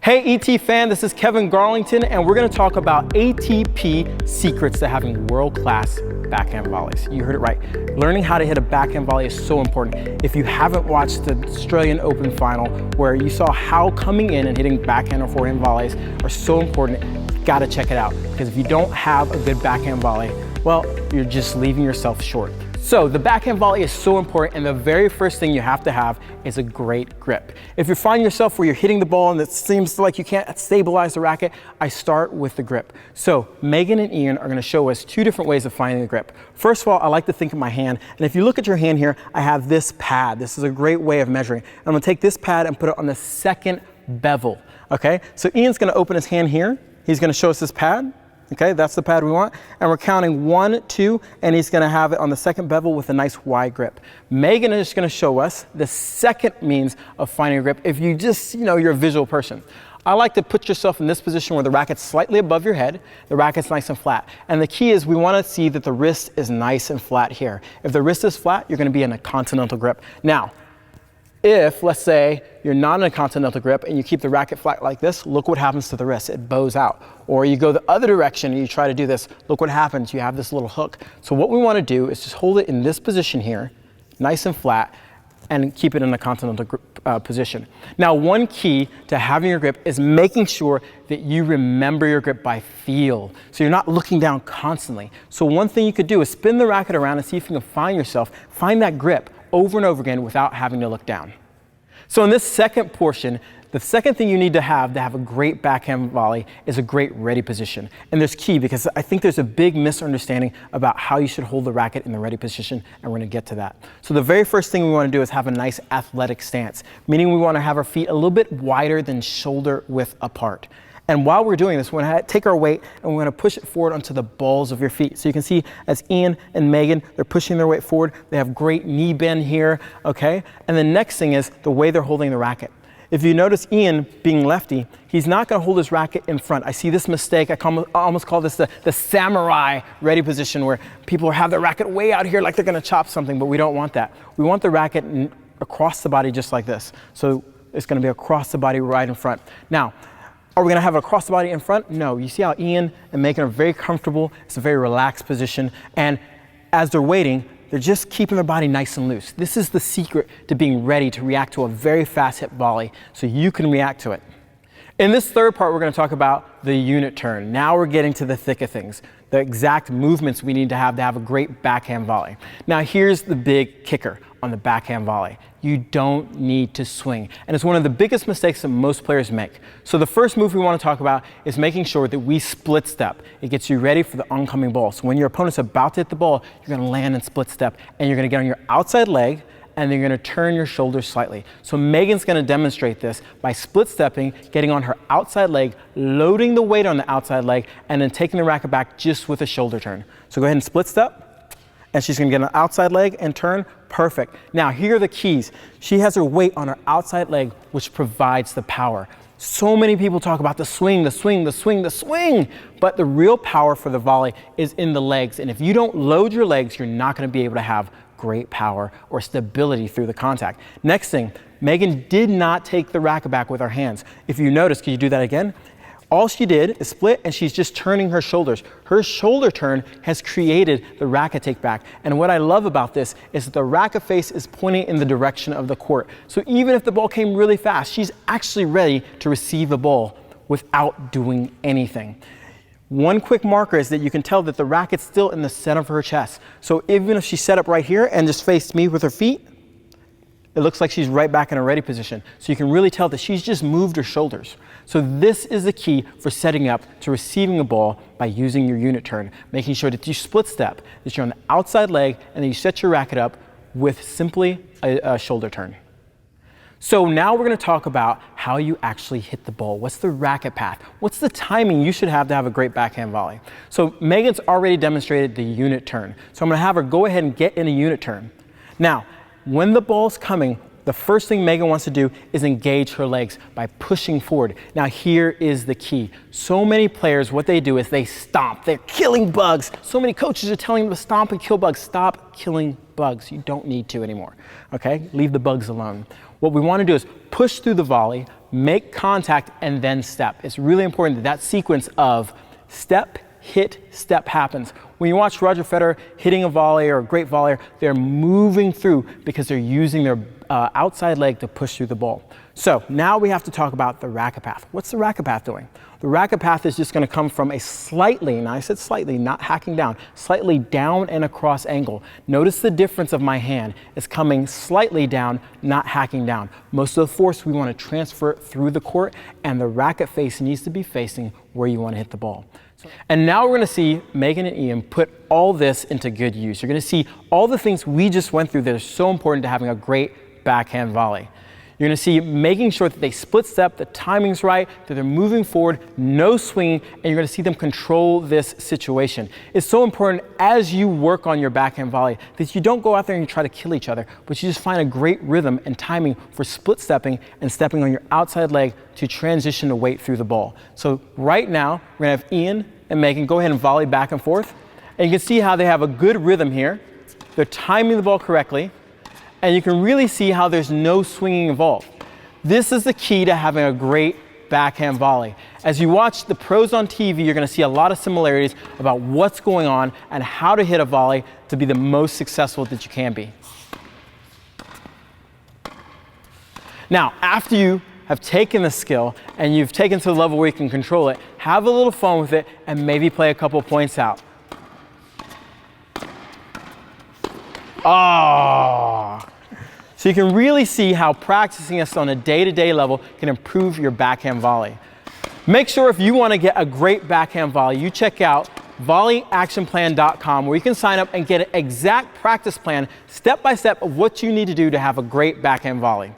Hey ET fan, this is Kevin Garlington, and we're going to talk about ATP secrets to having world-class backhand volleys. You heard it right. Learning how to hit a backhand volley is so important. If you haven't watched the Australian Open final, where you saw how coming in and hitting backhand or forehand volleys are so important, you got to check it out. Because if you don't have a good backhand volley, well, you're just leaving yourself short. So the backhand volley is so important, and the very first thing you have to have is a great grip. If you find yourself where you're hitting the ball and it seems like you can't stabilize the racket, I start with the grip. So Megan and Ian are going to show us two different ways of finding the grip. First of all, I like to think of my hand, and if you look at your hand here, I have this pad. This is a great way of measuring. I'm going to take this pad and put it on the second bevel. Okay, so Ian's going to open his hand here. He's going to show us this pad. Okay, that's the pad we want. And we're counting 1, 2, and he's gonna have it on the second bevel with a nice wide grip. Megan is gonna show us the second means of finding a grip if you just, you're a visual person. I like to put yourself in this position where the racket's slightly above your head, the racket's nice and flat. And the key is we wanna see that the wrist is nice and flat here. If the wrist is flat, you're gonna be in a continental grip. Now, if, let's say, you're not in a continental grip and you keep the racket flat like this, look what happens to the wrist. It bows out. Or you go the other direction and you try to do this, look what happens. You have this little hook. So what we want to do is just hold it in this position here, nice and flat, and keep it in a continental grip, position. Now, one key to having your grip is making sure that you remember your grip by feel. So you're not looking down constantly. So one thing you could do is spin the racket around and see if you can find that grip over and over again without having to look down. So in this second portion, the second thing you need to have a great backhand volley is a great ready position. And there's key, because I think there's a big misunderstanding about how you should hold the racket in the ready position, and we're gonna get to that. So the very first thing we wanna do is have a nice athletic stance, meaning we wanna have our feet a little bit wider than shoulder width apart. And while we're doing this, we're gonna take our weight and we're gonna push it forward onto the balls of your feet. So you can see as Ian and Megan, they're pushing their weight forward. They have great knee bend here, okay? And the next thing is the way they're holding the racket. If you notice Ian being lefty, he's not gonna hold his racket in front. I see this mistake. I almost call this the samurai ready position, where people have their racket way out here like they're gonna chop something, but we don't want that. We want the racket across the body just like this. So it's gonna be across the body right in front. Now, are we gonna have it across the body in front? No. You see how Ian and Megan are very comfortable. It's a very relaxed position. And as they're waiting, they're just keeping their body nice and loose. This is the secret to being ready to react to a very fast hit volley, so you can react to it. In this third part, we're gonna talk about the unit turn. Now we're getting to the thick of things, the exact movements we need to have a great backhand volley. Now here's the big kicker on the backhand volley. You don't need to swing. And it's one of the biggest mistakes that most players make. So the first move we want to talk about is making sure that we split step. It gets you ready for the oncoming ball. So when your opponent's about to hit the ball, you're gonna land in split step, and you're gonna get on your outside leg, and then you're gonna turn your shoulders slightly. So Megan's gonna demonstrate this by split stepping, getting on her outside leg, loading the weight on the outside leg, and then taking the racket back just with a shoulder turn. So go ahead and split step, and she's gonna get on the outside leg and turn. Perfect. Now here are the keys. She has her weight on her outside leg, which provides the power. So many people talk about the swing, the swing, the swing, the swing, but the real power for the volley is in the legs. And if you don't load your legs, you're not gonna be able to have great power or stability through the contact. Next thing, Megan did not take the racket back with her hands. If you notice, can you do that again? All she did is split, and she's just turning her shoulders. Her shoulder turn has created the racket take back. And what I love about this is that the racket face is pointing in the direction of the court. So even if the ball came really fast, she's actually ready to receive the ball without doing anything. One quick marker is that you can tell that the racket's still in the center of her chest. So even if she set up right here and just faced me with her feet, it looks like she's right back in a ready position. So you can really tell that she's just moved her shoulders. So this is the key for setting up to receiving a ball by using your unit turn, making sure that you split step, that you're on the outside leg, and then you set your racket up with simply a shoulder turn. So now we're gonna talk about how you actually hit the ball. What's the racket path? What's the timing you should have to have a great backhand volley? So Megan's already demonstrated the unit turn. So I'm gonna have her go ahead and get in a unit turn. Now, when the ball's coming, the first thing Megan wants to do is engage her legs by pushing forward. Now here is the key. So many players, what they do is they stomp. They're killing bugs. So many coaches are telling them to stomp and kill bugs. Stop killing bugs. You don't need to anymore, okay? Leave the bugs alone. What we want to do is push through the volley, make contact, and then step. It's really important that that sequence of step, hit, step happens. When you watch Roger Federer hitting a volley or a great volleyer, they're moving through because they're using their outside leg to push through the ball. So now we have to talk about the racket path. What's the racket path doing? The racket path is just going to come from a slightly, and I said slightly, not hacking down, slightly down and across angle. Notice the difference of my hand. It's coming slightly down, not hacking down. Most of the force we want to transfer through the court, and the racket face needs to be facing where you want to hit the ball. And now we're going to see Megan and Ian put all this into good use. You're going to see all the things we just went through that are so important to having a great backhand volley. You're going to see making sure that they split step, the timing's right, that they're moving forward, no swinging, and you're going to see them control this situation. It's so important as you work on your backhand volley that you don't go out there and try to kill each other, but you just find a great rhythm and timing for split stepping and stepping on your outside leg to transition the weight through the ball. So right now, we're going to have Ian and Megan go ahead and volley back and forth. And you can see how they have a good rhythm here. They're timing the ball correctly. And you can really see how there's no swinging involved. This is the key to having a great backhand volley. As you watch the pros on TV, you're going to see a lot of similarities about what's going on and how to hit a volley to be the most successful that you can be. Now, after you have taken the skill and you've taken to the level where you can control it, have a little fun with it and maybe play a couple points out. Oh! So you can really see how practicing this on a day-to-day level can improve your backhand volley. Make sure if you want to get a great backhand volley, you check out volleyactionplan.com where you can sign up and get an exact practice plan, step by step, of what you need to do to have a great backhand volley.